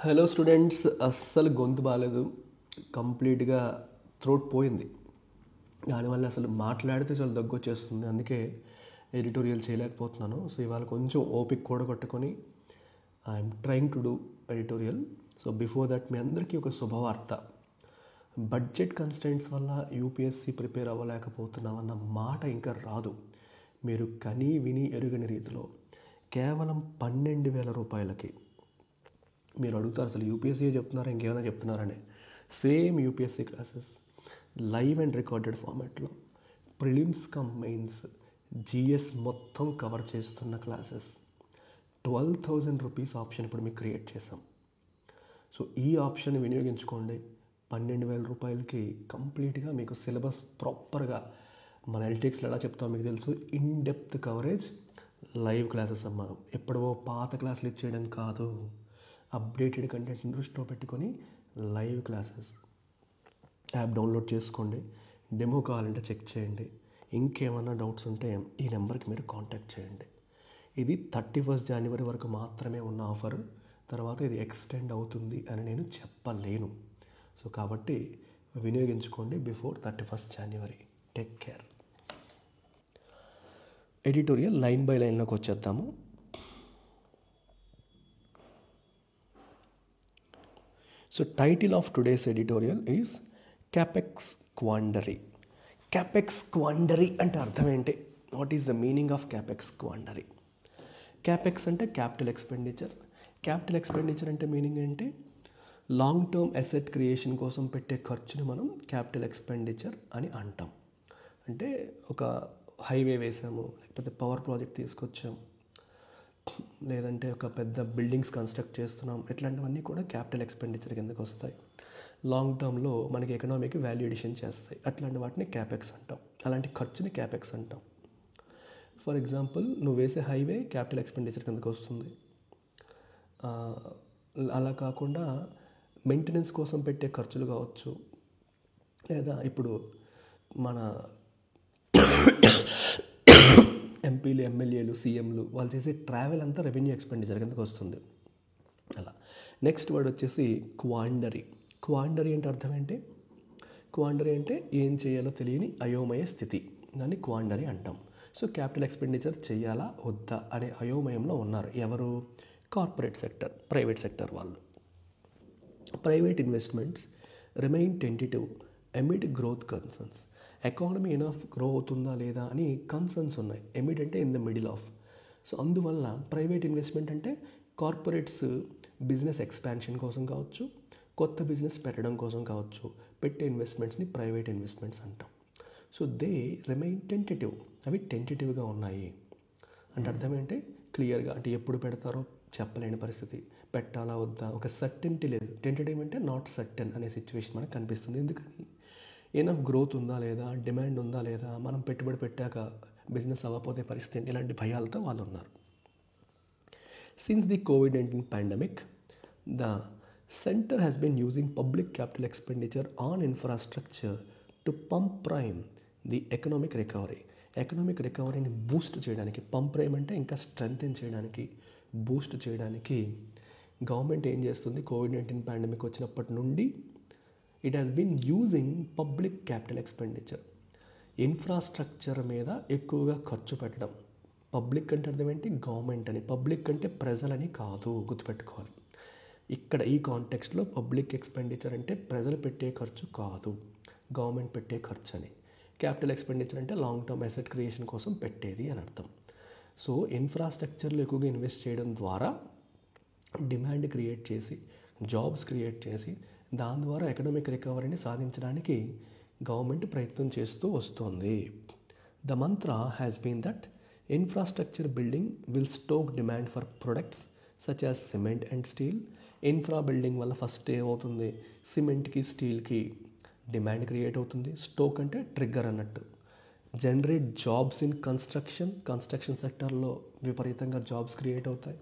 Hello students, అస్సలు గొంతు బాగాలేదు. కంప్లీట్గా థ్రోట్ పోయింది. దానివల్ల అసలు మాట్లాడితే చాలా దగ్గు వచ్చేస్తుంది. అందుకే ఎడిటోరియల్ చేయలేకపోతున్నాను. సో ఇవాళ కొంచెం ఓపిక కూడగొట్టుకొని I'm trying to do editorial. So before that మీ అందరికీ ఒక శుభవార్త. బడ్జెట్ కన్స్టెంట్స్ వల్ల యూపీఎస్సీ ప్రిపేర్ అవ్వలేకపోతున్నామన్న మాట ఇంకా రాదు. మీరు కనీ విని ఎరుగని రీతిలో కేవలం 12,000 రూపాయలకి మీరు అడుగుతారు, అసలు యూపీఎస్సీ చెప్తున్నారా ఇంకేమైనా చెప్తున్నారని. Same UPSC classes live and recorded ఫార్మాట్లో ప్రిలిమ్స్ కమ్ మెయిన్స్ జిఎస్ మొత్తం కవర్ చేస్తున్న క్లాసెస్ 12,000 రూపీస్ ఆప్షన్ ఇప్పుడు మీకు క్రియేట్ చేసాం. సో ఈ ఆప్షన్ వినియోగించుకోండి. 12,000 రూపాయలకి కంప్లీట్గా మీకు సిలబస్ ప్రాపర్గా మన ఎల్టీఎక్స్లో ఎలా చెప్తామో మీకు తెలుసు. In depth coverage live classes అమ్మా. ఎప్పుడో పాత క్లాసులు ఇచ్చేయడం కాదు, అప్డేటెడ్ కంటెంట్ని దృష్టిలో పెట్టుకొని లైవ్ క్లాసెస్. యాప్ డౌన్లోడ్ చేసుకోండి. డెమో కావాలంటే చెక్ చేయండి. ఇంకేమన్నా డౌట్స్ ఉంటే ఈ నెంబర్కి మీరు కాంటాక్ట్ చేయండి. ఇది 31 జనవరి వరకు మాత్రమే ఉన్న ఆఫర్. తర్వాత ఇది ఎక్స్టెండ్ అవుతుంది అని నేను చెప్పలేను. సో కాబట్టి వినియోగించుకోండి బిఫోర్ 31 జనవరి. Take care. Editorial line by లైన్లోకి వచ్చేద్దాము. So title of today's editorial is Capex Quandary. Capex Quandary అంటే అర్థం ఏంటి? What is the meaning of capex quandary? Capex అంటే క్యాపిటల్ ఎక్స్పెండిచర్. క్యాపిటల్ ఎక్స్పెండిచర్ అంటే మీనింగ్ ఏంటి? లాంగ్ టర్మ్ అసెట్ క్రియేషన్ కోసం పెట్టే ఖర్చుని మనం క్యాపిటల్ ఎక్స్పెండిచర్ అని అంటాం. అంటే ఒక హైవే వేసాము, లేకపోతే పవర్ ప్రాజెక్ట్ తీసుకొచ్చాము, లేదంటే ఒక పెద్ద బిల్డింగ్స్ కన్స్ట్రక్ట్ చేస్తున్నాం, ఇట్లాంటివన్నీ కూడా క్యాపిటల్ ఎక్స్పెండిచర్ కిందకి వస్తాయి. లాంగ్ టర్మ్లో మనకి ఎకనామీకి వాల్యూ ఎడిషన్ చేస్తాయి. అట్లాంటి వాటిని క్యాపెక్స్ అంటాం. అలాంటి ఖర్చుని క్యాపెక్స్ అంటాం. ఫర్ ఎగ్జాంపుల్, నువ్వు వేసే హైవే క్యాపిటల్ ఎక్స్పెండిచర్ కిందకి వస్తుంది. అలా కాకుండా మెయింటెనెన్స్ కోసం పెట్టే ఖర్చులు కావచ్చు, లేదా ఇప్పుడు మన ఎంపీలు, ఎమ్మెల్యేలు, సీఎంలు వాళ్ళు చేసే ట్రావెల్ అంతా రెవెన్యూ ఎక్స్పెండిచర్ కిందకి వస్తుంది. అలా నెక్స్ట్ వర్డ్ వచ్చేసి క్వాండరీ. క్వాండరీ అంటే అర్థం ఏంటి? క్వాండరీ అంటే ఏం చేయాలో తెలియని అయోమయ స్థితి, దాన్ని క్వాండరీ అంటాం. సో క్యాపిటల్ ఎక్స్పెండిచర్ చేయాలా వద్దా అనే అయోమయంలో ఉన్నారు. ఎవరు? కార్పొరేట్ సెక్టర్, ప్రైవేట్ సెక్టర్ వాళ్ళు. Private investments remain tentative amid growth concerns. Economy enough grow అవుతుందా లేదా అని కన్సర్న్స్ ఉన్నాయి. ఎమిడ్ అంటే in the middle of. So అందువల్ల ప్రైవేట్ ఇన్వెస్ట్మెంట్ అంటే కార్పొరేట్స్ బిజినెస్ ఎక్స్పాన్షన్ కోసం కావచ్చు, కొత్త బిజినెస్ పెట్టడం కోసం కావచ్చు, పెట్టే ఇన్వెస్ట్మెంట్స్ని ప్రైవేట్ ఇన్వెస్ట్మెంట్స్ అంటాం. So they remain tentative. అవి టెంటేటివ్గా ఉన్నాయి అంటే అర్థం ఏంటి? క్లియర్గా అంటే ఎప్పుడు పెడతారో చెప్పలేని పరిస్థితి, పెట్టాలా వద్దా ఒక సర్టెంటీ లేదు. టెంటేటివ్ అంటే నాట్ సర్టెన్ అనే సిచ్యువేషన్ మనకు కనిపిస్తుంది. ఎందుకని? ఎనఫ్ గ్రోత్ ఉందా లేదా, డిమాండ్ ఉందా లేదా, మనం పెట్టుబడి పెట్టాక బిజినెస్ అవ్వకపోతే పరిస్థితి ఏంటి, ఇలాంటి భయాలతో వాళ్ళు ఉన్నారు. Since the COVID-19 pandemic, the centre has been using public capital expenditure on infrastructure to pump prime the economic recovery. Economic రికవరీని బూస్ట్ చేయడానికి, పంప్ ప్రైమ్ అంటే ఇంకా స్ట్రెంగ్తెన్ చేయడానికి, బూస్ట్ చేయడానికి గవర్నమెంట్ ఏం చేస్తుంది? COVID-19 పాండమిక్ వచ్చినప్పటి నుండి it has been using public capital expenditure. Infrastructure మీద ఎక్కువగా ఖర్చు పెట్టడం. పబ్లిక్ అంటే అర్థం ఏంటి? గవర్నమెంట్ అని. పబ్లిక్ అంటే ప్రజలని కాదు, గుర్తుపెట్టుకోవాలి. ఇక్కడ ఈ కాంటెక్స్ట్లో పబ్లిక్ ఎక్స్పెండిచర్ అంటే ప్రజలు పెట్టే ఖర్చు కాదు, గవర్నమెంట్ పెట్టే ఖర్చు అని. క్యాపిటల్ ఎక్స్పెండిచర్ అంటే లాంగ్ టర్మ్ అసెట్ క్రియేషన్ కోసం పెట్టేది అని అర్థం. సో ఇన్ఫ్రాస్ట్రక్చర్లో ఎక్కువగా ఇన్వెస్ట్ చేయడం ద్వారా డిమాండ్ క్రియేట్ చేసి, జాబ్స్ క్రియేట్ చేసి, దాని ద్వారా ఎకనామిక్ రికవరీని సాధించడానికి గవర్నమెంట్ ప్రయత్నం చేస్తూ వస్తుంది. The mantra has been that infrastructure building will stoke demand for products such as cement and steel. Infra building వల్ల ఫస్ట్ ఏమవుతుంది? సిమెంట్కి, స్టీల్కి డిమాండ్ క్రియేట్ అవుతుంది. స్టోక్ అంటే ట్రిగ్గర్ అన్నట్టు. జనరేట్ జాబ్స్ ఇన్ కన్స్ట్రక్షన్ సెక్టర్లో విపరీతంగా జాబ్స్ క్రియేట్ అవుతాయి.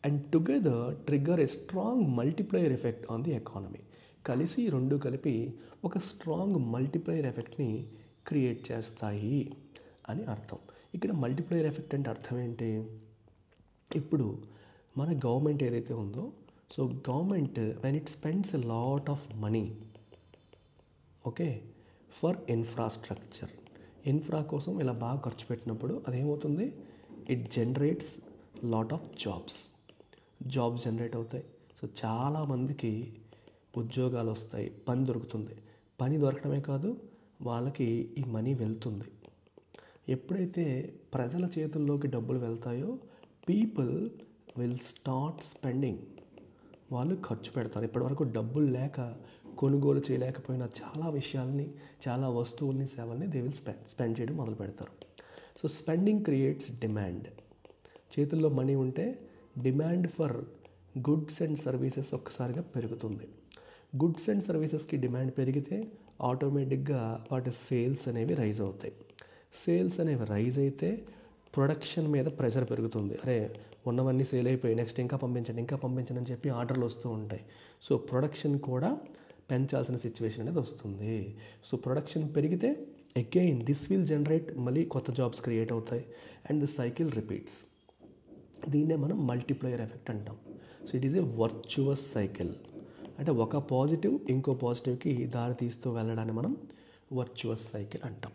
And together trigger a strong multiplier effect on the economy. కలిసి రెండు కలిపి ఒక స్ట్రాంగ్ మల్టిప్లయర్ ఎఫెక్ట్ని క్రియేట్ చేస్తాయి అని అర్థం. ఇక్కడ మల్టిప్లయర్ ఎఫెక్ట్ అంటే అర్థం ఏంటి? ఇప్పుడు మన గవర్నమెంట్ ఏదైతే ఉందో so government when it spends a lot of money okay for infrastructure, infra కోసం ఇలా బాగా ఖర్చు పెట్టినప్పుడు అదేమవుతుంది, it generates lot of jobs generate అవుతాయి. సో చాలామందికి ఉద్యోగాలు వస్తాయి, పని దొరుకుతుంది. పని దొరకడమే కాదు, వాళ్ళకి ఈ మనీ వెళ్తుంది. ఎప్పుడైతే ప్రజల చేతుల్లోకి డబ్బులు వెళ్తాయో పీపుల్ విల్ స్టార్ట్ స్పెండింగ్, వాళ్ళు ఖర్చు పెడతారు. ఇప్పటివరకు డబ్బులు లేక కొనుగోలు చేయలేకపోయిన చాలా విషయాల్ని, చాలా వస్తువుల్ని, సేవల్ని దే విల్ స్పెండ్ చేయడం మొదలు పెడతారు. So spending creates demand. చేతుల్లో మనీ ఉంటే demand for goods and services ఒక్కసారిగా పెరుగుతుంది. గుడ్స్ అండ్ సర్వీసెస్కి డిమాండ్ పెరిగితే ఆటోమేటిక్గా వాటి సేల్స్ అనేవి రైజ్ అవుతాయి. సేల్స్ అనేవి రైజ్ అయితే ప్రొడక్షన్ మీద ప్రెషర్ పెరుగుతుంది. అరే ఉన్నవన్నీ సేల్ అయిపోయి నెక్స్ట్ ఇంకా పంపించండి అని చెప్పి ఆర్డర్లు వస్తూ ఉంటాయి. సో ప్రొడక్షన్ కూడా పెంచాల్సిన సిచ్యువేషన్ అనేది వస్తుంది. సో ప్రొడక్షన్ పెరిగితే అగైన్ దిస్ విల్ జనరేట్, మళ్ళీ కొత్త జాబ్స్ క్రియేట్ అవుతాయి అండ్ ది సైకిల్ రిపీట్స్. దీన్నే మనం మల్టిప్లయర్ ఎఫెక్ట్ అంటాం. So it is a virtuous cycle. అంటే ఒక పాజిటివ్ ఇంకో పాజిటివ్కి దారి తీస్తూ వెళ్ళడాన్ని మనం వర్చువస్ సైకిల్ అంటాం.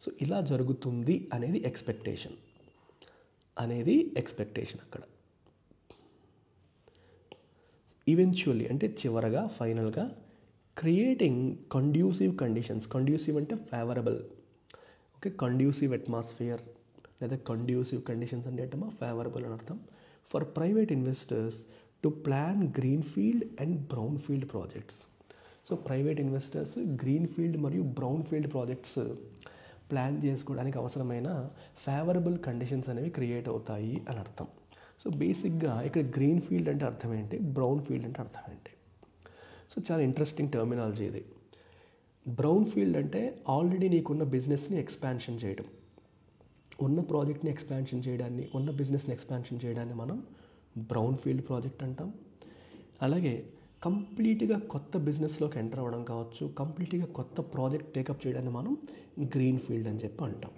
సో ఇలా జరుగుతుంది అనేది ఎక్స్పెక్టేషన్ అక్కడ. ఈవెన్చువల్లీ అంటే చివరగా ఫైనల్గా క్రియేటింగ్ కండ్యూసివ్ కండిషన్స్. కండ్యూసివ్ అంటే ఫేవరబుల్, ఓకే, కండ్యూసివ్ అట్మాస్ఫియర్ లేదా కండ్యూసివ్ కండిషన్స్ అంటే ఏంటమ్మా ఫేవరబుల్ అని అర్థం. For private investors to plan green field and brown field projects. So private investors green field మరియు బ్రౌన్ ఫీల్డ్ ప్రాజెక్ట్స్ ప్లాన్ చేసుకోవడానికి అవసరమైన favourable conditions అనేవి క్రియేట్ అవుతాయి అని అర్థం. సో బేసిక్గా ఇక్కడ గ్రీన్ ఫీల్డ్ అంటే అర్థం ఏంటి, బ్రౌన్ ఫీల్డ్ అంటే అర్థం ఏంటి? సో చాలా ఇంట్రెస్టింగ్ టర్మినాలజీ ఇది. బ్రౌన్ ఫీల్డ్ అంటే ఆల్రెడీ నీకున్న బిజినెస్ని ఎక్స్పాన్షన్ చేయడం, ఉన్న ప్రాజెక్ట్ని ఎక్స్పాన్షన్ చేయడాన్ని, ఉన్న బిజినెస్ని ఎక్స్పాన్షన్ చేయడాన్ని మనం బ్రౌన్ ఫీల్డ్ ప్రాజెక్ట్ అంటాం. అలాగే కంప్లీట్గా కొత్త బిజినెస్లోకి ఎంటర్ అవ్వడం కావచ్చు, కంప్లీట్గా కొత్త ప్రాజెక్ట్ టేకప్ చేయడాన్ని మనం గ్రీన్ ఫీల్డ్ అని చెప్పి అంటాం.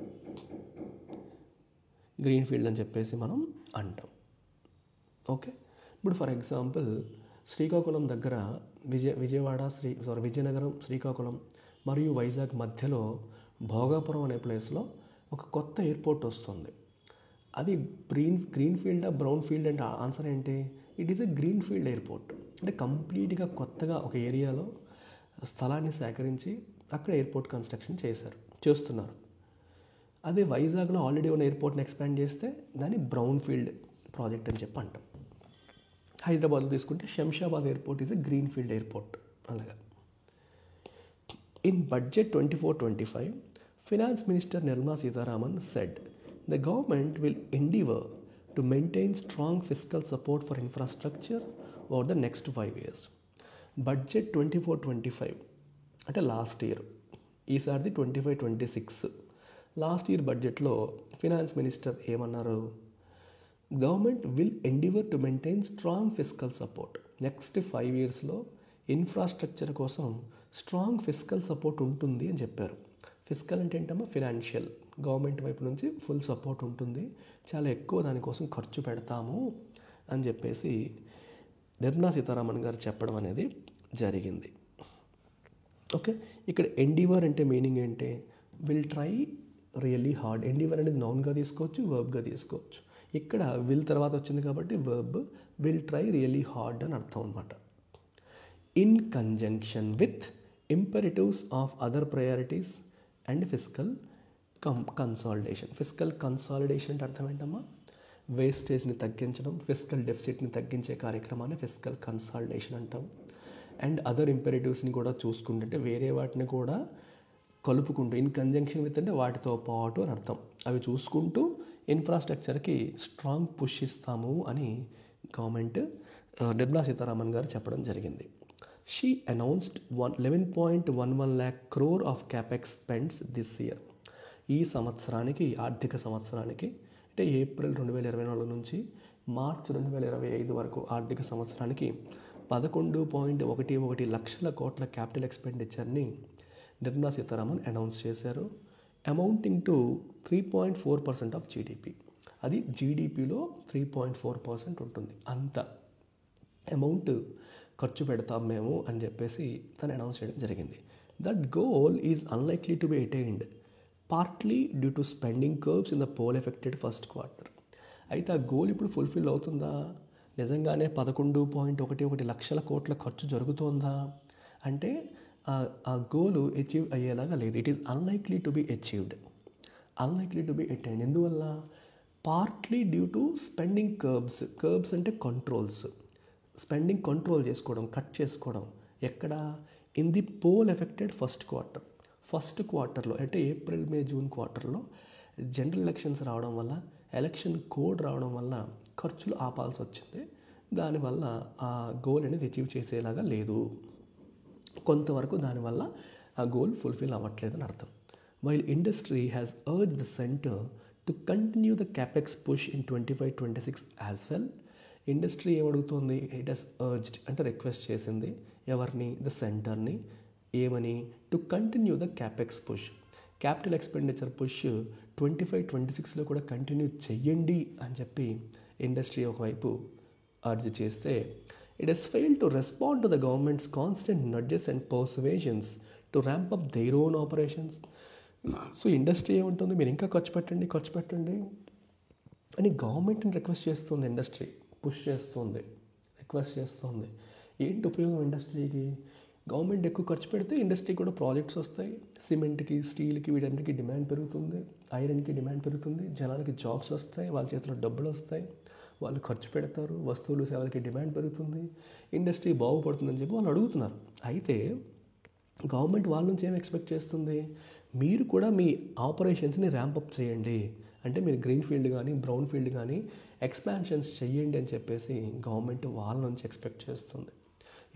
గ్రీన్ ఫీల్డ్ అని చెప్పేసి మనం అంటాం. ఓకే, ఇప్పుడు ఫర్ ఎగ్జాంపుల్ శ్రీకాకుళం దగ్గర విజయనగరం, శ్రీకాకుళం మరియు వైజాగ్ మధ్యలో భోగాపురం అనే ప్లేస్లో ఒక కొత్త ఎయిర్పోర్ట్ వస్తుంది. అది గ్రీన్ ఫీల్డా బ్రౌన్ ఫీల్డ్ అంటే ఆన్సర్ ఏంటి? It is a green field airport. అంటే కంప్లీట్గా కొత్తగా ఒక ఏరియాలో స్థలాన్ని సేకరించి అక్కడ ఎయిర్పోర్ట్ కన్స్ట్రక్షన్ చేస్తున్నారు. అదే వైజాగ్లో ఆల్రెడీ ఉన్న ఎయిర్పోర్ట్ని ఎక్స్పాండ్ చేస్తే దాన్ని బ్రౌన్ ఫీల్డ్ ప్రాజెక్ట్ అని చెప్పి అంటాం. హైదరాబాద్లో తీసుకుంటే Shamshabad airport is a green field airport. అలాగా in budget 24-25 Finance Minister Nirmala Sitharaman said the government will endeavour to maintain strong fiscal support for infrastructure over the next 5 years. Budget 24-25 అంటే last year, ఈసారిది 25-26. Last year బడ్జెట్లో finance minister ఏమన్నారు? Government will Endeavour to maintain strong fiscal support. Next 5 ఇయర్స్లో infrastructure కోసం strong fiscal support ఉంటుంది అని చెప్పారు. Fiscal అంటే ఏంటమ్మా? ఫినాన్షియల్. గవర్నమెంట్ వైపు నుంచి ఫుల్ సపోర్ట్ ఉంటుంది, చాలా ఎక్కువ దానికోసం ఖర్చు పెడతాము అని చెప్పేసి నిర్మలా సీతారామన్ గారు చెప్పడం అనేది జరిగింది. ఓకే, ఇక్కడ ఎండివర్ అంటే మీనింగ్ ఏంటి? Will try really hard. Endeavour అనేది నౌన్గా తీసుకోవచ్చు, వర్బ్గా తీసుకోవచ్చు. ఇక్కడ విల్ తర్వాత వచ్చింది కాబట్టి verb, will try really hard అని అర్థం అనమాట. In conjunction with imperatives of other priorities and fiscal consolidation. Fiscal consolidation అంటే అర్థం ఏంటమ్మా? వేస్టేజ్ని తగ్గించడం, ఫిస్కల్ డెఫిసిట్ని తగ్గించే కార్యక్రమాన్ని ఫిస్కల్ కన్సాలిడేషన్ అంటాం. అండ్ అదర్ ఇంపెరిటివ్స్ని కూడా చూసుకుంటుంటే వేరే వాటిని కూడా కలుపుకుంటూ, ఇన్ కంజంక్షన్ విత్ అంటే వాటితో పాటు అని అర్థం, అవి చూసుకుంటూ ఇన్ఫ్రాస్ట్రక్చర్కి స్ట్రాంగ్ పుష్ ఇస్తాము అని గవర్నమెంట్ నిర్మలా సీతారామన్ గారు చెప్పడం జరిగింది. She announced 11.11 lakh crore of capex spends this year. ఈ సంవత్సరానికి, ఆర్థిక సంవత్సరానికి అంటే ఏప్రిల్ 2024 నుంచి మార్చ్ 2025 వరకు ఆర్థిక సంవత్సరానికి 11.11 లక్షల కోట్ల క్యాపిటల్ ఎక్స్పెండిచర్ని నిర్మలా సీతారామన్ అనౌన్స్ చేశారు. Amounting to 3.4% of GDP. అది జీడిపిలో 3.4% ఉంటుంది. అంత అమౌంట్ ఖర్చు పెడతాం మేము అని చెప్పేసి తను అనౌన్స్ చేయడం జరిగింది. That goal is unlikely to be attained partly due to spending curbs in the poll affected first quarter. అయితే ఆ గోల్ ఇప్పుడు ఫుల్ఫిల్ అవుతుందా? నిజంగానే 11.11 లక్షల కోట్ల ఖర్చు జరుగుతోందా అంటే ఆ గోలు అచీవ్ అయ్యేలాగా లేదు. It is unlikely to be achieved, unlikely to be attained. ఎందువల్ల? Partly due to spending curbs అంటే కంట్రోల్స్. స్పెండింగ్ కంట్రోల్ చేసుకోవడం, కట్ చేసుకోవడం. ఎక్కడ? In the poll affected first క్వార్టర్లో అంటే ఏప్రిల్ మే జూన్ క్వార్టర్లో జనరల్ ఎలక్షన్స్ రావడం వల్ల, ఎలక్షన్ కోడ్ రావడం వల్ల ఖర్చులు ఆపాల్సి వచ్చింది. దానివల్ల ఆ గోల్ అనేది అచీవ్ చేసేలాగా లేదు. కొంతవరకు దానివల్ల ఆ గోల్ ఫుల్ఫిల్ అవ్వట్లేదని అర్థం. While industry has urged the centre to continue the capex push in 25-26 as well. Industry ఏమడుగుతుంది? ఇట్ హెస్ అర్జ్డ్ అంటే రిక్వెస్ట్ చేసింది ఎవరిని? ద సెంటర్ని. ఏమని? To continue the capex push, capital expenditure push 25-26లో కూడా కంటిన్యూ చెయ్యండి అని చెప్పి ఇండస్ట్రీ ఒకవైపు అర్జ్ చేస్తే, it has failed to respond to the government's constant nudges and persuasions to ramp up their own operations. So industry ఏముంటుంది? మీరు ఇంకా ఖర్చు పెట్టండి అని గవర్నమెంట్ని రిక్వెస్ట్ చేస్తుంది. ఇండస్ట్రీ పుష్ చేస్తుంది, రిక్వెస్ట్ చేస్తుంది. ఏంటి ఉపయోగం ఇండస్ట్రీకి? గవర్నమెంట్ ఎక్కువ ఖర్చు పెడితే ఇండస్ట్రీ కూడా ప్రాజెక్ట్స్ వస్తాయి. సిమెంట్కి, స్టీల్కి, వీటన్నిటికీ డిమాండ్ పెరుగుతుంది. ఐరన్కి డిమాండ్ పెరుగుతుంది. జనాలకి జాబ్స్ వస్తాయి, వాళ్ళ చేతిలో డబ్బులు వస్తాయి, వాళ్ళు ఖర్చు పెడతారు, వస్తువులు సేవలకి డిమాండ్ పెరుగుతుంది, ఇండస్ట్రీ బాగుపడుతుందని చెప్పి వాళ్ళు అడుగుతున్నారు. అయితే గవర్నమెంట్ వాళ్ళ నుంచి ఏం ఎక్స్పెక్ట్ చేస్తుంది? మీరు కూడా మీ ఆపరేషన్స్ని ర్యాంపప్ చేయండి, అంటే మీరు గ్రీన్ ఫీల్డ్ కానీ బ్రౌన్ ఫీల్డ్ కానీ ఎక్స్పాన్షన్స్ చెయ్యండి అని చెప్పేసి గవర్నమెంట్ వాళ్ళ నుంచి ఎక్స్పెక్ట్ చేస్తుంది.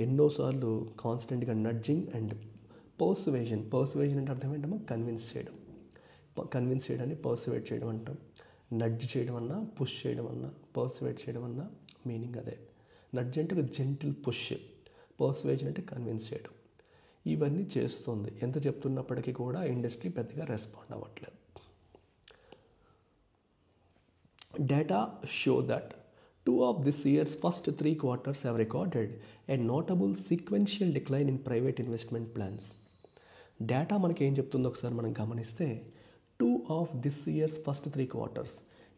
ఎన్నోసార్లు కాన్స్టెంట్గా నడ్జింగ్ అండ్ పర్సువేషన్ అంటే అర్థం ఏంటమ్మా? కన్విన్స్ చేయడాన్ని పర్సువేట్ చేయడం అంటాం. నడ్జ్ చేయడం అన్నా, పుష్ చేయడం అన్నా, పర్సువేట్ చేయడం అన్నా మీనింగ్ అదే. నడ్జ్ అంటే ఒక జెంటిల్ పుష్, పర్సువేషన్ అంటే కన్విన్స్ చేయడం. ఇవన్నీ చేస్తుంది. ఎంత చెప్తున్నప్పటికీ కూడా ఇండస్ట్రీ పెద్దగా రెస్పాండ్ అవ్వట్లేదు. Data show that 2 of this year's first 3 quarters have recorded a notable sequential decline in private investment plans. Data మనకి ఏం చెప్తుందో ఒకసారి మనం గమనిస్తే, 2 of this year's first 3 quarters,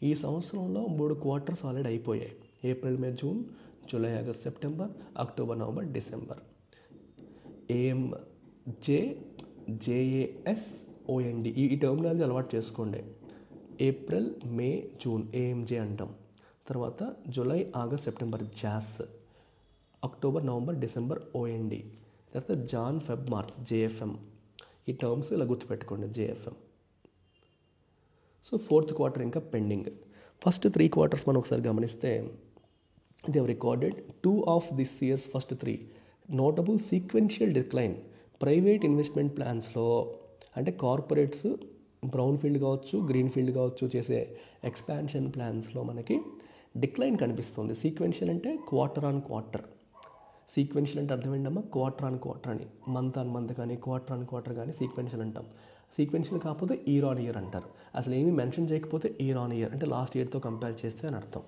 ఈ సంవత్సరంలో 3 క్వార్టర్స్ ఆల్రెడీ అయిపోయాయి. April May June, July August September, October November December. AMJJASOND ఈ టర్మినాలజీ అలవాటు చేసుకోండి. ఏప్రిల్ మే జూన్ ఏఎంజే అంటాం. తర్వాత July August September JAS, October November December OND, తర్వాత జాన్ ఫెబ్ మార్చ్ జేఎఫ్ఎం. ఈ టర్మ్స్ ఇలా గుర్తుపెట్టుకోండి, జేఎఫ్ఎం. సో 4th క్వార్టర్ ఇంకా పెండింగ్. ఫస్ట్ 3 క్వార్టర్స్ మనం ఒకసారి గమనిస్తే, they have recorded 2 of this year's first 3 notable sequential decline. Private investment ప్లాన్స్లో అంటే corporates brown field కావచ్చు, గ్రీన్ ఫీల్డ్ కావచ్చు చేసే ఎక్స్పాన్షన్ ప్లాన్స్లో మనకి డిక్లైన్ కనిపిస్తుంది. సీక్వెన్షియల్ అంటే క్వార్టర్ ఆన్ క్వార్టర్. సీక్వెన్షియల్ అంటే అర్థం ఏంటమ్మా? క్వార్టర్ ఆన్ క్వార్టర్ అని. మంత్ ఆన్ మంత్ కానీ క్వార్టర్ ఆన్ క్వార్టర్ కానీ సీక్వెన్షియల్ అంటాం. సీక్వెన్షియల్ కాకపోతే ఇయర్ ఆన్ ఇయర్ అంటారు. అసలు ఏమీ మెన్షన్ చేయకపోతే ఇయర్ ఆన్ ఇయర్ అంటే లాస్ట్ ఇయర్తో కంపేర్ చేస్తే అని అర్థం.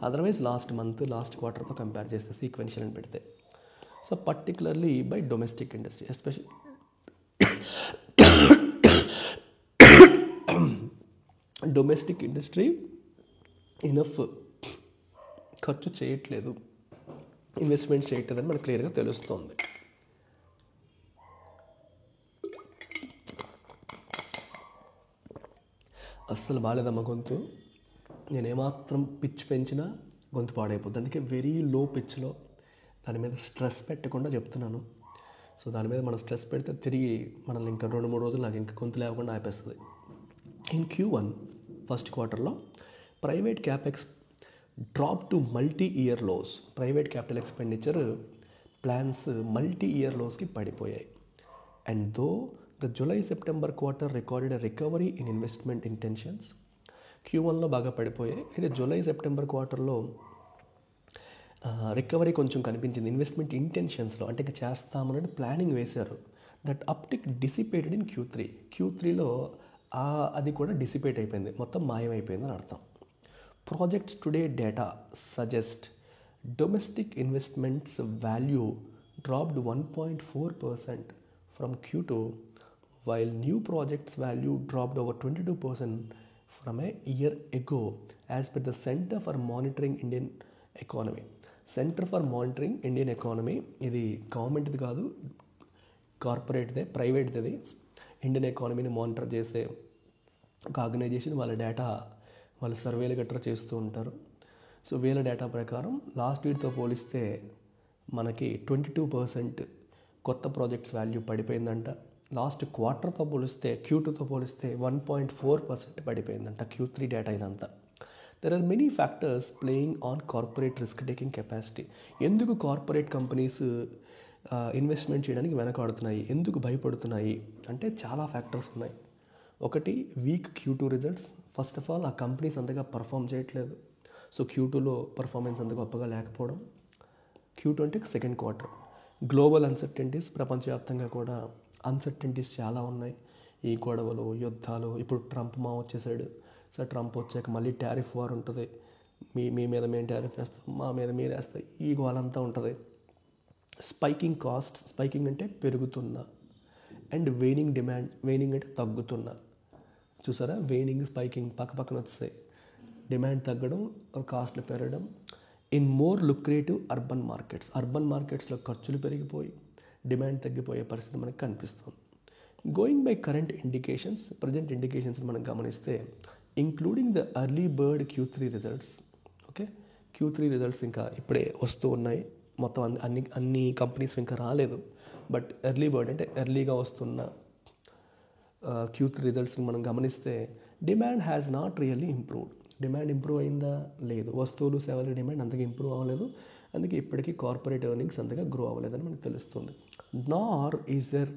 అదర్వైజ్ లాస్ట్ మంత్ లాస్ట్ క్వార్టర్తో కంపేర్ చేస్తే సీక్వెన్షియల్ అని పెడితే. So particularly by domestic industry especial domestic industry enough ఖర్చు చేయట్లేదు, ఇన్వెస్ట్మెంట్ చేయట్లేదని మనకు క్లియర్గా తెలుస్తుంది. అస్సలు బాగాలేదమ్మా గొంతు. నేను ఏమాత్రం పిచ్ పెంచినా గొంతు పాడైపోతుంది. అందుకే వెరీ లో పిచ్లో దాని మీద స్ట్రెస్ పెట్టకుండా చెప్తున్నాను. సో దాని మీద మనం స్ట్రెస్ పెడితే తిరిగి మనల్ని ఇంకా 2-3 రోజులు నాకు ఇంకా గొంతు లేకుండా ఆపేస్తుంది. ఇన్ Q1 ఫస్ట్ క్వార్టర్లో private capex drop to multi year lows. Private capital expenditure plans multi year లోస్కి పడిపోయాయి. And though the July September quarter recorded recovery in investment intentions. Q1లో బాగా పడిపోయాయి. అయితే జూలై సెప్టెంబర్ క్వార్టర్లో రికవరీ కొంచెం కనిపించింది ఇన్వెస్ట్మెంట్ ఇంటెన్షన్స్లో. అంటే ఇంకా చేస్తామన్నట్టు ప్లానింగ్ వేశారు. దట్ అప్టిక్ డిసిపేటెడ్ ఇన్ Q3లో అది కూడా డిసిపేట్ అయిపోయింది, మొత్తం మాయమైపోయింది అని అర్థం. Projects today data suggest Domestic investments value dropped 1.4% from Q2, while new projects value dropped over 22% from a year ago, as per the Center for Monitoring Indian Economy. Centre for monitoring Indian economy, ఇది గవర్నమెంట్ది కాదు, కార్పొరేట్దే, ప్రైవేట్ది. Indian ఎకానమీని monitor చేసే ఒక organisation. వాళ్ళ data, వాళ్ళు సర్వేలు గట్రా చేస్తూ ఉంటారు. సో వీళ్ళ డేటా ప్రకారం లాస్ట్ ఇయర్తో పోలిస్తే మనకి 22% కొత్త ప్రాజెక్ట్స్ వాల్యూ పడిపోయిందంట. లాస్ట్ క్వార్టర్తో పోలిస్తే, Q2తో పోలిస్తే 1.4% పడిపోయిందంట. Q3 డేటా ఇదంతా. There are many factors playing on corporate risk taking capacity. ఎందుకు కార్పొరేట్ కంపెనీస్ ఇన్వెస్ట్మెంట్ చేయడానికి వెనకాడుతున్నాయి, ఎందుకు భయపడుతున్నాయి అంటే చాలా ఫ్యాక్టర్స్ ఉన్నాయి. ఒకటి, weak Q2 results. First of all ఆ కంపెనీస్ అంతగా పర్ఫామ్ చేయట్లేదు. సో Q2లో పర్ఫార్మెన్స్ అంత గొప్పగా లేకపోవడం. Q2 అంటే సెకండ్ క్వార్టర్. గ్లోబల్ అన్సర్టెంటీస్, ప్రపంచవ్యాప్తంగా కూడా అన్సర్టెంటీస్ చాలా ఉన్నాయి. ఈ గొడవలు, యుద్ధాలు, ఇప్పుడు ట్రంప్ వచ్చేసాడు. సో ట్రంప్ వచ్చాక మళ్ళీ టారిఫ్ వార్ ఉంటుంది. మీ మీద మేము టారిఫ్ వేస్తాం, మా మీద మీరు వేస్తాం, ఈ గోలంతా ఉంటుంది. స్పైకింగ్ కాస్ట్, స్పైకింగ్ అంటే పెరుగుతున్న, అండ్ వెయినింగ్ డిమాండ్, వెయినింగ్ అంటే తగ్గుతున్న. చూసారా, వెయినింగ్ స్పైకింగ్ పక్కన వస్తాయి. డిమాండ్ తగ్గడం, కాస్ట్లు పెరగడం. In more lucrative urban markets, urban మార్కెట్స్లో ఖర్చులు పెరిగిపోయి డిమాండ్ తగ్గిపోయే పరిస్థితి మనకు కనిపిస్తుంది. Going by current indications, present indications మనం గమనిస్తే, including the early bird Q3 results. Okay, Q3 results ఇంకా ఇప్పుడే వస్తూ ఉన్నాయి. మొత్తం అన్ని కంపెనీస్ ఇంకా రాలేదు. బట్ ఎర్లీ బర్డ్ అంటే ఎర్లీగా వస్తున్న Q3 రిజల్ట్స్ని మనం గమనిస్తే, demand has not really improved. Demand improve అయిందా? లేదు. వస్తువులు, సేవల డిమాండ్ అంతగా ఇంప్రూవ్ అవ్వలేదు. అందుకే ఇప్పటికీ కార్పొరేట్ ఎర్నింగ్స్ అంతగా గ్రో అవ్వలేదని మనకు తెలుస్తుంది. Nor is there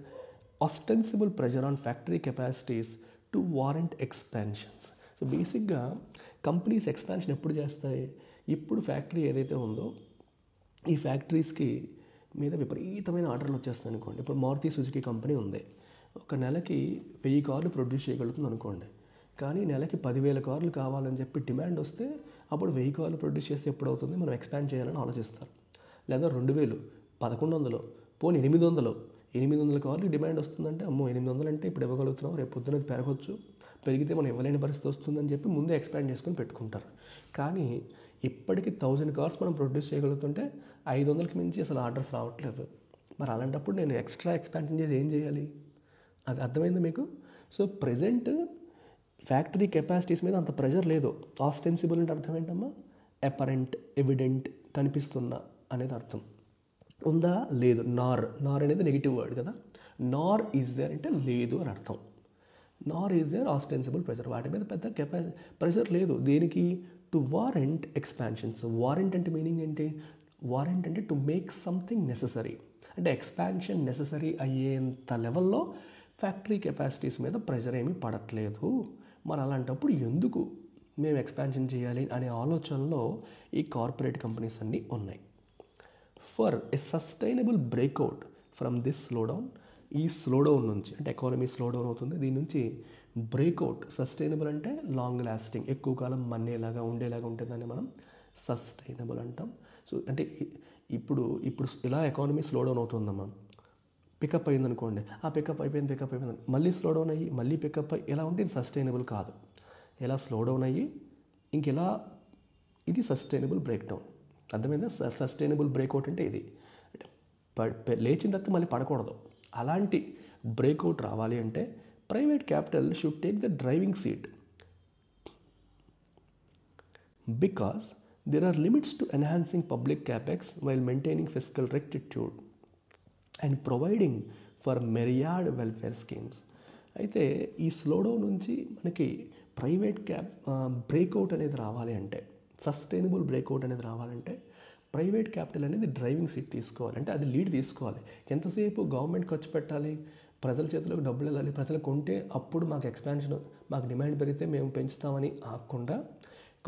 ostensible pressure on factory capacities to warrant expansions. So బేసిక్గా కంపెనీస్ ఎక్స్పాన్షన్ ఎప్పుడు చేస్తాయి? ఇప్పుడు ఫ్యాక్టరీ ఏదైతే ఉందో ఈ ఫ్యాక్టరీస్కి మీద విపరీతమైన ఆర్డర్లు వచ్చేస్తాయి అనుకోండి. ఇప్పుడు మారుతి సుజుకి కంపెనీ ఉంది, ఒక నెలకి 1000 కార్లు ప్రొడ్యూస్ చేయగలుగుతుంది అనుకోండి. కానీ నెలకి 10,000 కార్లు కావాలని చెప్పి డిమాండ్ వస్తే అప్పుడు 1000 కార్లు ప్రొడ్యూస్ చేస్తే ఎప్పుడు అవుతుంది, మనం ఎక్స్పాండ్ చేయాలని ఆలోచిస్తారు. లేదా 2000, 1100, పోనీ 800 కార్లు డిమాండ్ వస్తుందంటే, అమ్మో 800 అంటే ఇప్పుడు ఇవ్వగలుగుతున్నాం, రేపు పొద్దున పెరగచ్చు, పెరిగితే మనం ఇవ్వలేని పరిస్థితి వస్తుందని చెప్పి ముందే ఎక్స్పాండ్ చేసుకొని పెట్టుకుంటారు. కానీ ఇప్పటికి 1000 కార్స్ మనం ప్రొడ్యూస్ చేయగలుగుతుంటే 500కి మించి అసలు ఆర్డర్స్ రావట్లేదు. మరి అలాంటప్పుడు నేను ఎక్స్ట్రా ఎక్స్పాన్షన్ చేసి ఏం చేయాలి? అది అర్థమైంది మీకు? సో ప్రెజెంట్ ఫ్యాక్టరీ కెపాసిటీస్ మీద అంత ప్రెజర్ లేదు. ఆస్టెన్సిబుల్ అంటే అర్థం ఏంటమ్మా? అపరెంట్, ఎవిడెంట్, కనిపిస్తున్న అనేది అర్థం. ఉందా? లేదు. నార్ అనేది నెగిటివ్ వర్డ్ కదా. నార్ ఈజ్ దేర్ అంటే లేదు అని అర్థం. నార్ ఈజ్ దేర్ ఆస్టెన్సిబుల్ ప్రెజర్, వాటి మీద పెద్ద ప్రెజర్ లేదు. దేనికి? To warrant expansions. వారెంట్ అంటే మీనింగ్ ఏంటి? వారెంట్ అంటే టు మేక్ సంథింగ్ నెససరీ, అంటే ఎక్స్పాన్షన్ నెససరీ అయ్యేంత లెవెల్లో ఫ్యాక్టరీ కెపాసిటీస్ మీద ప్రెజర్ ఏమీ పడట్లేదు. మరి అలాంటప్పుడు ఎందుకు మేము ఎక్స్పాన్షన్ చేయాలి అనే ఆలోచనలో ఈ కార్పొరేట్ కంపెనీస్ అన్నీ ఉన్నాయి. For a sustainable breakout from this slowdown, ఈ స్లోడౌన్ నుంచి, అంటే ఎకానమీ స్లోడౌన్ అవుతుంది, దీని నుంచి బ్రేక్అవుట్. సస్టైనబుల్ అంటే లాంగ్ లాస్టింగ్, ఎక్కువ కాలం మన్నేలాగా ఉండేలాగా ఉంటుందని మనం సస్టైనబుల్ అంటాం. సో అంటే ఇప్పుడు ఇలా ఎకానమీ స్లోడౌన్ అవుతుందమ్మా. పికప్ అయింది అనుకోండి, ఆ పికప్ అయిపోయింది, మళ్ళీ స్లోడౌన్ అయ్యి మళ్ళీ పికప్ అయ్యి ఎలా ఉంటే ఇది సస్టైనబుల్ కాదు. ఎలా స్లోడౌన్ అయ్యి ఇంకెలా, ఇది సస్టైనబుల్ బ్రేక్ డౌన్. అర్థమైందా? సస్టైనబుల్ బ్రేక్అవుట్ అంటే ఇది, లేచిన తర్వాత మళ్ళీ పడకూడదు. అలాంటి బ్రేక్అవుట్ రావాలి అంటే private capital should take the driving seat, because there are limits to enhancing public capex while maintaining fiscal rectitude and providing for myriad welfare schemes. అయితే ఈ స్లోడౌన్ నుంచి మనకి ప్రైవేట్ బ్రేక్అవుట్ అనేది రావాలి అంటే, సస్టైనబుల్ బ్రేక్అవుట్ అనేది రావాలంటే ప్రైవేట్ క్యాపిటల్ అనేది డ్రైవింగ్ సీట్ తీసుకోవాలి, అంటే అది లీడ్ తీసుకోవాలి. ఎంతసేపు గవర్నమెంట్ ఖర్చు పెట్టాలి, ప్రజల చేతిలోకి డబ్బులు వెళ్ళాలి, ప్రజలు కొంటే అప్పుడు మాకు ఎక్స్పాన్షన్, మాకు డిమాండ్ పెరిగితే మేము పెంచుతామని ఆకుండా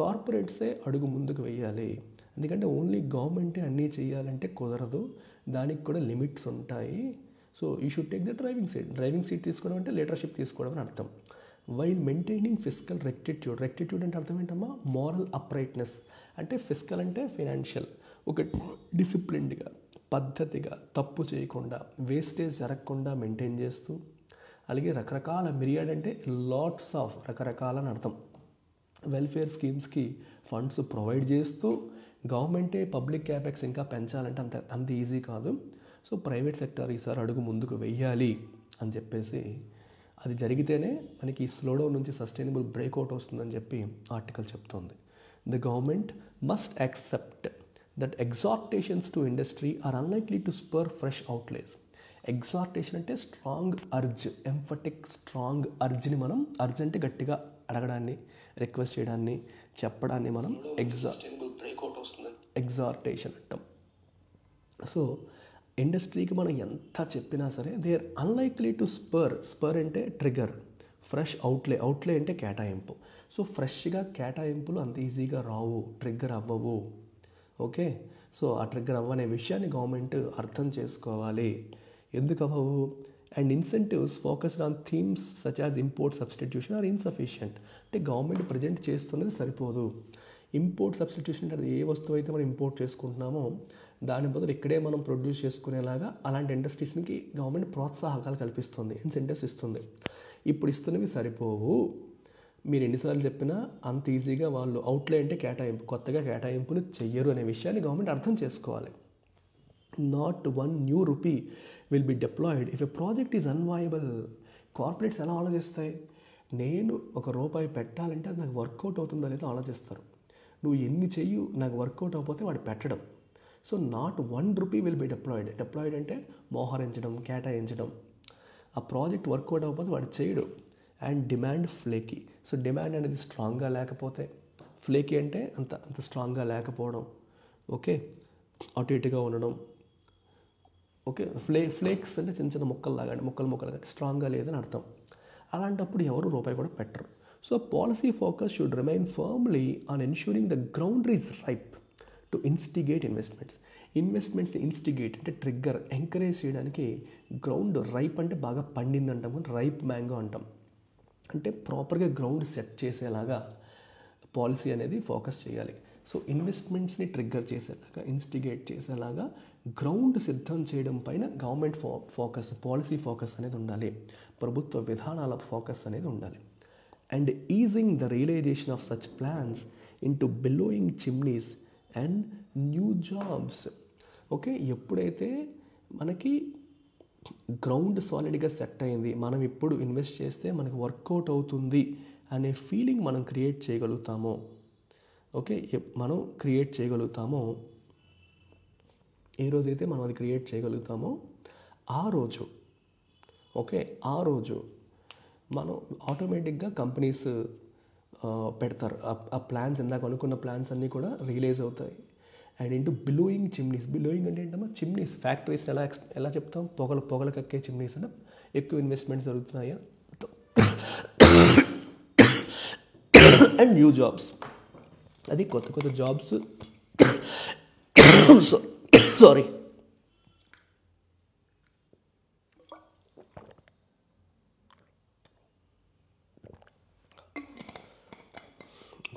కార్పొరేట్సే అడుగు ముందుకు వెయ్యాలి. ఎందుకంటే ఓన్లీ గవర్నమెంటే అన్నీ చేయాలంటే కుదరదు, దానికి కూడా లిమిట్స్ ఉంటాయి. So you should take the driving seat తీసుకోవడం అంటే లీడర్షిప్ తీసుకోవడం అని అర్థం. వైల్ మెయింటైనింగ్ ఫిస్కల్ రెక్టిట్యూడ్ అంటే అర్థం ఏంటమ్మా? Moral uprightness. అంటే ఫిస్కల్ అంటే ఫైనాన్షియల్, ఒక డిసిప్లిన్డ్గా, పద్ధతిగా, తప్పు చేయకుండా, వేస్టేజ్ జరగకుండా మెయింటైన్ చేస్తూ, అలాగే రకరకాల మిరియాడ్ అంటే లాట్స్ ఆఫ్ రకరకాల అని అర్థం వెల్ఫేర్ స్కీమ్స్కి ఫండ్స్ ప్రొవైడ్ చేస్తూ, గవర్నమెంటే పబ్లిక్ క్యాపెక్స్ ఇంకా పెంచాలంటే అంత ఈజీ కాదు. సో ప్రైవేట్ సెక్టర్ ఈసారి అడుగు ముందుకు వెయ్యాలి అని చెప్పేసి, అది జరిగితేనే మనకి ఈ స్లోడౌన్ నుంచి సస్టైనబుల్ బ్రేక్అవుట్ వస్తుందని చెప్పి ఆర్టికల్ చెప్తోంది. The government must accept that exhortations to industry are unlikely to spur fresh outlays. Exhortation అంటే స్ట్రాంగ్ అర్జ్, ఎంఫటిక్ స్ట్రాంగ్ అర్జ్ని మనం, అర్జ్ అంటే గట్టిగా అడగడాన్ని, రిక్వెస్ట్ చేయడాన్ని, చెప్పడాన్ని మనం ఎగ్జార్టేషన్ అంటాం. సో ఇండస్ట్రీకి మనం ఎంత చెప్పినా సరే they are unlikely to spur అంటే ట్రిగర్, ఫ్రెష్ అవుట్లే అంటే కేటాయింపు. సో ఫ్రెష్గా కేటాయింపులు అంత ఈజీగా రావు, ట్రిగ్గర్ అవ్వవు. ఓకే, సో ఆ ట్రిగ్గర్ అవ్వనే విషయాన్ని గవర్నమెంట్ అర్థం చేసుకోవాలి. ఎందుకు అవ్వవు? And incentives focused on themes such as import substitution are insufficient. అంటే గవర్నమెంట్ ప్రజెంట్ చేస్తున్నది సరిపోదు. ఇంపోర్ట్ సబ్స్టిట్యూషన్ అంటే ఏ వస్తువు అయితే మనం ఇంపోర్ట్ చేసుకుంటున్నామో దాని బదులు ఇక్కడే మనం ప్రొడ్యూస్ చేసుకునేలాగా అలాంటి ఇండస్ట్రీస్కి గవర్నమెంట్ ప్రోత్సాహకాలు కల్పిస్తుంది, ఇన్సెంటివ్స్ ఇస్తుంది. ఇప్పుడు ఇస్తున్నవి సరిపోవు. మీరు ఎన్నిసార్లు చెప్పినా అంత ఈజీగా వాళ్ళు అవుట్లే అంటే కేటాయింపు, కొత్తగా కేటాయింపులు చెయ్యరు అనే విషయాన్ని గవర్నమెంట్ అర్థం చేసుకోవాలి. Not one new rupee will be deployed if a project is unviable. Corporates ఎలా ఆలోచిస్తాయి? నేను రూపాయి పెట్టాలంటే అది నాకు వర్కౌట్ అవుతుందో లేదో ఆలోచిస్తారు. నువ్వు ఎన్ని చెయ్యు, నాకు వర్కౌట్ అవ్వకపోతే వాడు పెట్టడం. So not one rupee will be deployed అంటే మోహరించడం, కేటాయించడం. ఆ ప్రాజెక్ట్ వర్కౌట్ అవ్వకపోతే వాడు చేయడు. And demand flaky. So demand అనేది స్ట్రాంగ్గా లేకపోతే, ఫ్లేకీ అంటే అంత స్ట్రాంగ్గా లేకపోవడం. ఓకే, అటు ఇటుగా ఉండడం. ఓకే, ఫ్లేక్స్ అంటే చిన్న చిన్న ముక్కలుగా స్ట్రాంగ్గా లేదని అర్థం. అలాంటప్పుడు ఎవరు రూపాయి కూడా పెట్టరు. So policy focus should remain firmly on ensuring the ground is ripe to instigate ఇన్వెస్ట్మెంట్స్ని ఇన్స్టిగేట్ అంటే ట్రిగ్గర్, ఎంకరేజ్ చేయడానికి గ్రౌండ్ రైప్ అంటే బాగా పండింది అంటాం, రైప్ మ్యాంగో అంటాం. అంటే ప్రాపర్గా గ్రౌండ్ సెట్ చేసేలాగా పాలసీ అనేది ఫోకస్ చేయాలి. సో ఇన్వెస్ట్మెంట్స్ని ట్రిగ్గర్ చేసేలాగా, ఇన్స్టిగేట్ చేసేలాగా గ్రౌండ్ సిద్ధం చేయడం పైన గవర్నమెంట్ ఫోకస్, పాలసీ ఫోకస్ అనేది ఉండాలి. ప్రభుత్వ విధానాల ఫోకస్ అనేది ఉండాలి. And easing the realisation of such plans into billowing chimneys and new jobs. Okay, ఎప్పుడైతే మనకి గ్రౌండ్ సాలిడ్గా సెట్ అయింది, మనం ఇప్పుడు ఇన్వెస్ట్ చేస్తే మనకి వర్కౌట్ అవుతుంది అనే ఫీలింగ్ మనం క్రియేట్ చేయగలుగుతామో, ఓకే, మనం క్రియేట్ చేయగలుగుతామో, ఏ రోజైతే మనం అది క్రియేట్ చేయగలుగుతామో ఆ రోజు, ఓకే, ఆ రోజు మనం ఆటోమేటిక్గా కంపెనీస్ పెడతారు. ఆ ప్లాన్స్, ఇందాక అనుకున్న ప్లాన్స్ అన్నీ కూడా రిలీజ్ అవుతాయి. And into billowing chimneys. Billowing అంటే ఏంటమ్మా? చిమ్నీస్, ఫ్యాక్టరీస్ని ఎలా చెప్తాం? పొగలు కక్కే చిమ్నీస్ అంటే ఎక్కువ ఇన్వెస్ట్మెంట్స్ జరుగుతున్నాయా. అండ్ న్యూ జాబ్స్, అది కొత్త జాబ్స్.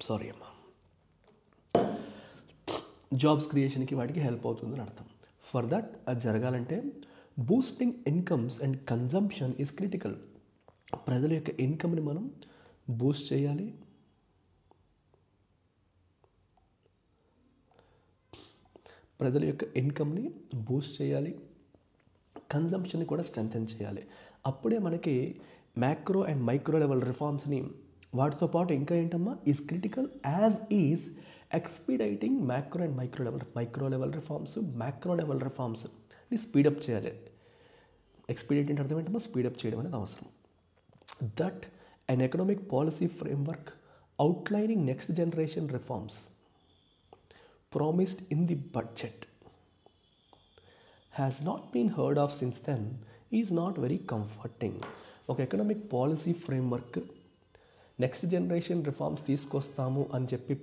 సారీ అమ్మా. జాబ్స్ క్రియేషన్కి వాటికి హెల్ప్ అవుతుందని అర్థం. ఫర్ దట్ అది జరగాలంటే boosting incomes and consumption is critical. ప్రజల యొక్క ఇన్కమ్ని మనం బూస్ట్ చేయాలి. కన్జంప్షన్ని కూడా స్ట్రెంథెన్ చేయాలి. అప్పుడే మనకి మ్యాక్రో అండ్ మైక్రో లెవెల్ రిఫార్మ్స్ని, వాటితో పాటు ఇంకా ఏంటమ్మా, is critical as is expediting macro and micro level రిఫార్మ్స్ని స్పీడప్ చేయాలి. ఎక్స్పీడైట్ అంటే అర్థం ఏంటమ్మా? స్పీడప్ చేయడం అనేది అవసరం. That an economic policy framework outlining next generation reforms promised in the budget has not been heard of since then is not very comforting. ఒక economic policy framework, next generation reforms తీసుకొస్తాము అని చెప్పి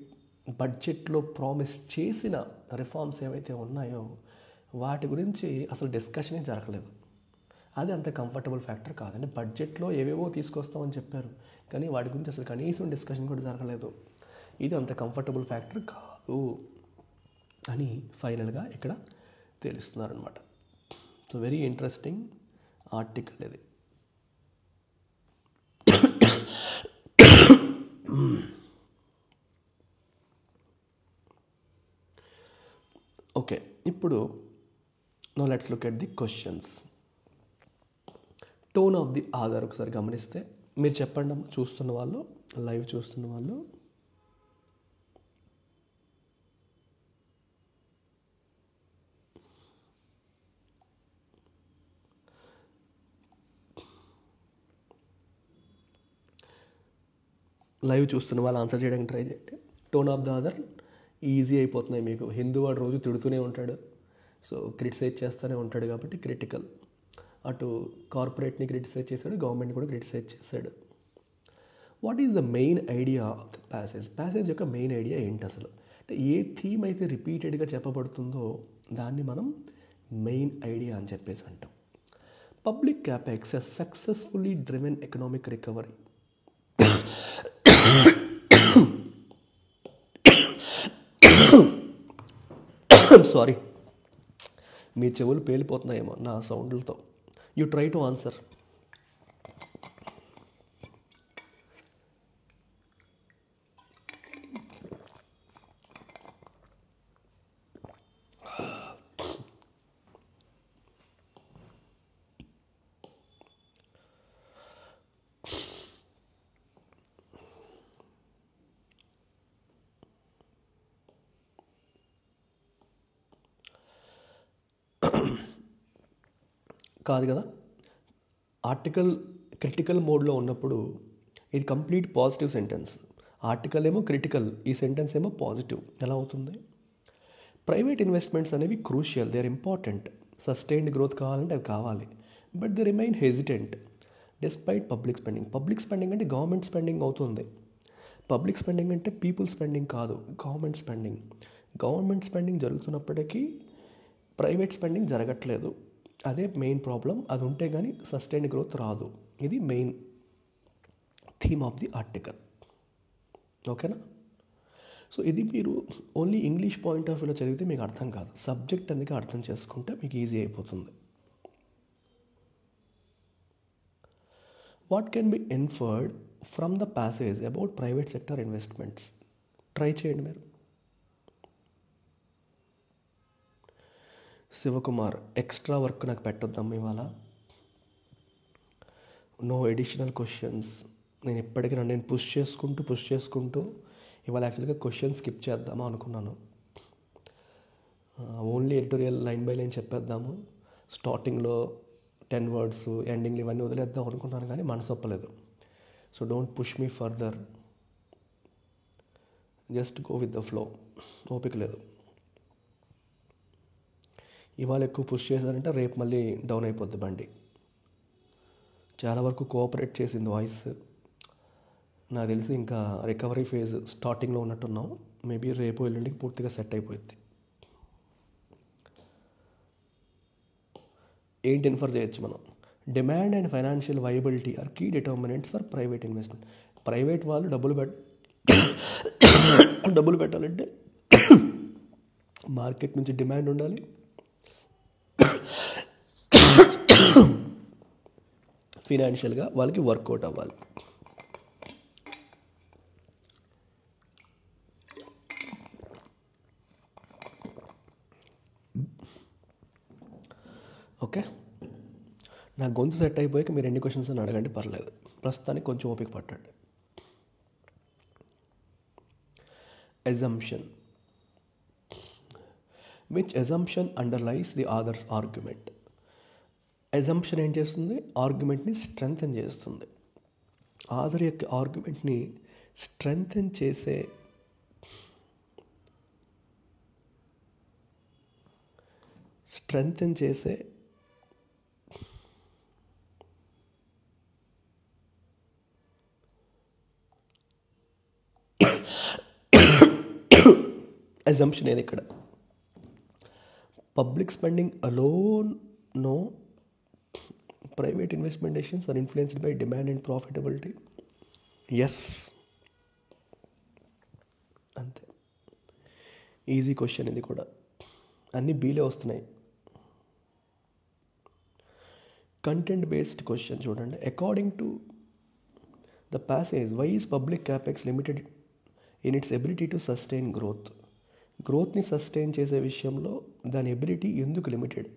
బడ్జెట్లో promise చేసిన reforms ఏవైతే ఉన్నాయో వాటి గురించి అసలు డిస్కషనే జరగలేదు. అది అంత కంఫర్టబుల్ ఫ్యాక్టర్ కాదండి. బడ్జెట్లో ఏవేవో తీసుకొస్తామని చెప్పారు, కానీ వాటి గురించి అసలు కనీసం డిస్కషన్ కూడా జరగలేదు. ఇది అంత కంఫర్టబుల్ ఫ్యాక్టర్ కాదు. అని ఫైనల్గా ఇక్కడ తెలుస్తున్నారనమాట. సో వెరీ ఇంట్రెస్టింగ్ ఆర్టికల్ ఇది. ఓకే, ఇప్పుడు now let's look at the questions. Tone of the author ఒకసారి గమనిస్తే మీరు చెప్పండి అమ్మా, చూస్తున్న వాళ్ళు, లైవ్ చూస్తున్న వాళ్ళు. లైవ్ చూస్తున్న వాళ్ళు ఆన్సర్ చేయడానికి ట్రై చేయండి. Tone of the other easy అయిపోతున్నాయి మీకు. హిందూ వాడు రోజు తిడుతూనే ఉంటాడు, సో క్రిటిసైజ్ చేస్తూనే ఉంటాడు కాబట్టి క్రిటికల్. అటు కార్పొరేట్ని క్రిటిసైజ్ చేశాడు, గవర్నమెంట్ కూడా క్రిటిసైజ్ చేశాడు. What is the main idea of the passage? Passage యొక్క మెయిన్ ఐడియా ఏంటి అసలు? అంటే ఏ థీమ్ అయితే రిపీటెడ్గా చెప్పబడుతుందో దాన్ని మనం మెయిన్ ఐడియా అని చెప్పేసి అంటాం. Public capex a successfully driven economic recovery. Sorry, మీ చెవులు పేలిపోతున్నాయేమో నా సౌండ్లతో. You try to answer. కాదు కదా, ఆర్టికల్ క్రిటికల్ మోడ్లో ఉన్నప్పుడు ఇది కంప్లీట్ పాజిటివ్ సెంటెన్స్. ఆర్టికల్ ఏమో క్రిటికల్, ఈ సెంటెన్స్ ఏమో పాజిటివ్. ఎలా అవుతుంది? ప్రైవేట్ ఇన్వెస్ట్మెంట్స్ అనేవి crucial, they are important. Sustained growth కావాలంటే అవి కావాలి, but they remain hesitant despite public spending. Public spending అంటే గవర్నమెంట్ స్పెండింగ్ అవుతుంది. పబ్లిక్ స్పెండింగ్ అంటే పీపుల్ స్పెండింగ్ కాదు, గవర్నమెంట్ స్పెండింగ్. గవర్నమెంట్ స్పెండింగ్ జరుగుతున్నప్పటికీ ప్రైవేట్ స్పెండింగ్ జరగట్లేదు. అదే మెయిన్ ప్రాబ్లం. అది ఉంటే కానీ సస్టైన్డ్ గ్రోత్ రాదు. ఇది main theme of the article. ఓకేనా? సో ఇది మీరు ఓన్లీ ఇంగ్లీష్ పాయింట్ ఆఫ్ వ్యూలో చదివితే మీకు అర్థం కాదు. సబ్జెక్ట్ అందుకే అర్థం చేసుకుంటే మీకు ఈజీ అయిపోతుంది. What can be inferred from the passage about private sector investments? Try చేయండి మీరు. శివకుమార్, ఎక్స్ట్రా వర్క్ నాకు పెట్టొద్దాం ఇవాళ. No additional questions. నేను ఎప్పటికీ నేను పుష్ చేసుకుంటూ ఇవాళ యాక్చువల్గా క్వశ్చన్ స్కిప్ చేద్దామా అనుకున్నాను. Only editorial line by line చెప్పేద్దాము, స్టార్టింగ్లో 10 words, ఎండింగ్లు ఇవన్నీ వదిలేద్దాం అనుకున్నాను, కానీ మనసు ఒప్పలేదు. So don't push me further, just go with the flow. ఓపిక లేదు. ఇవాళ ఎక్కువ పుష్ చేశారంటే రేపు మళ్ళీ డౌన్ అయిపోద్ది బండి. చాలా వరకు కోఆపరేట్ చేసింది వాయిస్. నాకు తెలిసి ఇంకా రికవరీ ఫేజ్ స్టార్టింగ్లో ఉన్నట్టున్నాం. మేబీ రేపు ఎల్లుండికి పూర్తిగా సెట్ అయిపోయింది. ఏంటి ఇన్ఫర్ చేయొచ్చు మనం? Demand and financial viability are key determinants for private investment. Private వాళ్ళు డబ్బులు పెట్టాలంటే మార్కెట్ నుంచి డిమాండ్ ఉండాలి, ఫినాన్షియల్గా వాళ్ళకి వర్కౌట్ అవ్వాలి. ఓకే, నా గొంతు సెట్ అయిపోయాక మీరు ఎన్ని క్వశ్చన్స్ అని అడగండి, పర్లేదు. ప్రస్తుతానికి కొంచెం ఓపిక పట్టండి. assumption. Which assumption underlies the author's argument? Assumption ఏం చేస్తుంది? ఆర్గ్యుమెంట్ని స్ట్రెంగ్తెన్ చేస్తుంది. ఆథర్ యొక్క ఆర్గ్యుమెంట్ని స్ట్రెంగ్తెన్ చేసే అజంప్షన్ ఏది ఇక్కడ? Public spending alone no, private investment decisions are influenced by demand and profitability. Yes, అంతే. ఈజీ క్వశ్చన్ ఇది కూడా. అన్నీ బీలే వస్తున్నాయి. కంటెంట్ బేస్డ్ క్వశ్చన్ చూడండి. According to the passage, why is public capex limited in its ability to sustain growth? గ్రోత్ని sustain చేసే విషయంలో దాని ఎబిలిటీ ఎందుకు లిమిటెడ్?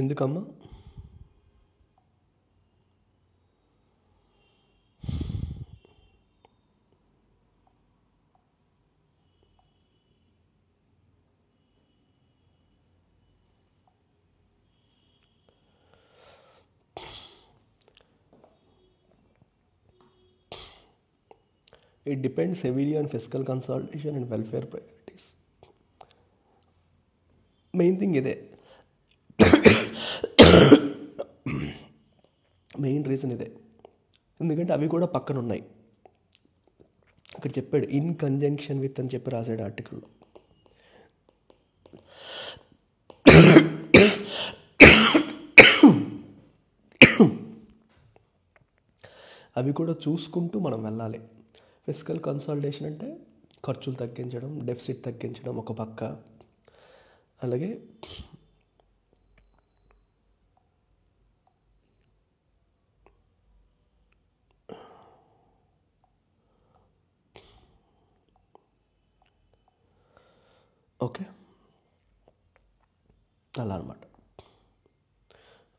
ఎందుకమ్మా? It depends heavily on fiscal consolidation and welfare priorities. Main thing ఇదే, main reason ఇదే. ఎందుకంటే అవి కూడా పక్కన ఉన్నాయి. ఇక్కడ చెప్పాడు ఇన్ కంజంక్షన్ విత్ అని చెప్పి రాసాడు ఆర్టికల్లో. అవి కూడా చూసుకుంటూ మనం వెళ్ళాలి. ఫిజికల్ కన్సాలిడేషన్ అంటే ఖర్చులు తగ్గించడం, డెఫిసిట్ తగ్గించడం ఒక పక్క, అలాగే ఓకే అలా అనమాట.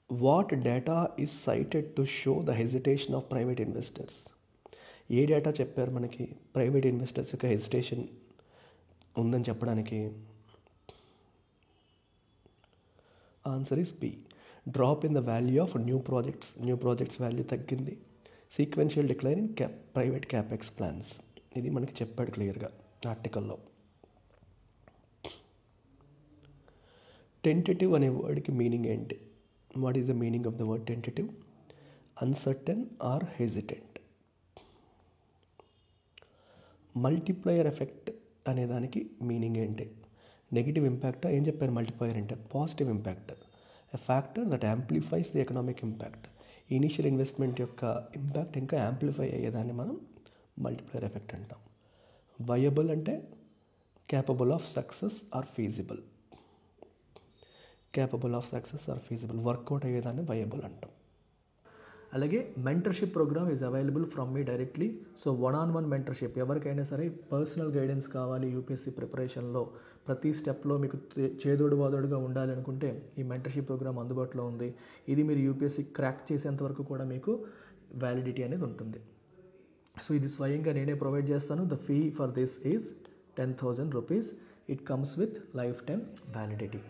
What data is cited to show the hesitation of private investors? ఏ డేటా చెప్పారు మనకి ప్రైవేట్ ఇన్వెస్టర్స్ యొక్క హెజిటేషన్ ఉందని చెప్పడానికి? Answer is B. Drop in the value of new projects value తగ్గింది. Sequential decline in private capex plans. ఇది మనకి చెప్పాడు క్లియర్గా ఆర్టికల్లో. టెంటేటివ్ అనే వర్డ్కి మీనింగ్ ఏంటి? What is the meaning of the word tentative? Uncertain or hesitant. Multiplier effect అనే దానికి మీనింగ్ ఏంటి? Negative impact. ఏం చెప్పారు మల్టిప్లయర్ అంటే? Positive impact, a factor that amplifies the economic impact. Initial investment యొక్క ఇంపాక్ట్ ఇంకా యాంప్లిఫై అయ్యేదాన్ని మనం మల్టిప్లయర్ ఎఫెక్ట్ అంటాం. వయబుల్ అంటే capable of success or feasible. Work out అయ్యేదాన్ని వయబుల్ అంటాం. అలాగే mentorship program is available from me directly. So 1-on-1 mentorship, ఎవరికైనా సరే పర్సనల్ గైడెన్స్ కావాలి యూపీఎస్సీ ప్రిపరేషన్లో, ప్రతి స్టెప్లో మీకు చేదోడు వాదోడుగా ఉండాలి అనుకుంటే ఈ మెంటర్షిప్ ప్రోగ్రామ్ అందుబాటులో ఉంది. ఇది మీరు యూపీఎస్సీ క్రాక్ చేసేంత వరకు కూడా మీకు వ్యాలిడిటీ అనేది ఉంటుంది. సో ఇది స్వయంగా నేనే ప్రొవైడ్ చేస్తాను. The fee for this is 10,000 rupees. It comes with life time validity.